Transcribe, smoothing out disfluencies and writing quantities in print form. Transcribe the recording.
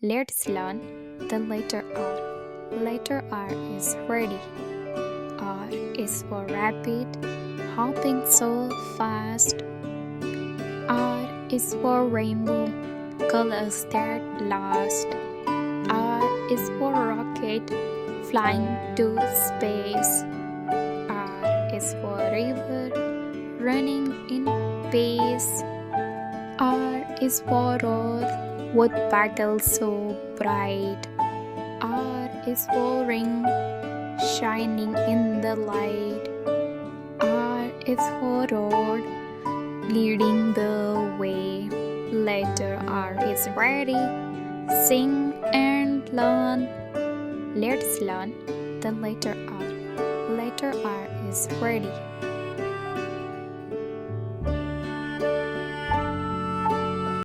Let's learn the letter R. Letter R is ready. R is for rabbit, hopping so fast. R is for rainbow, colors that last. R is for rocket, flying to space. R is for river, running in pace. R is for road, with petals so bright. R is for ring, shining in the light. R is for road, leading the way. Letter R is ready. Sing and learn. Let's learn the letter R. Letter R is ready.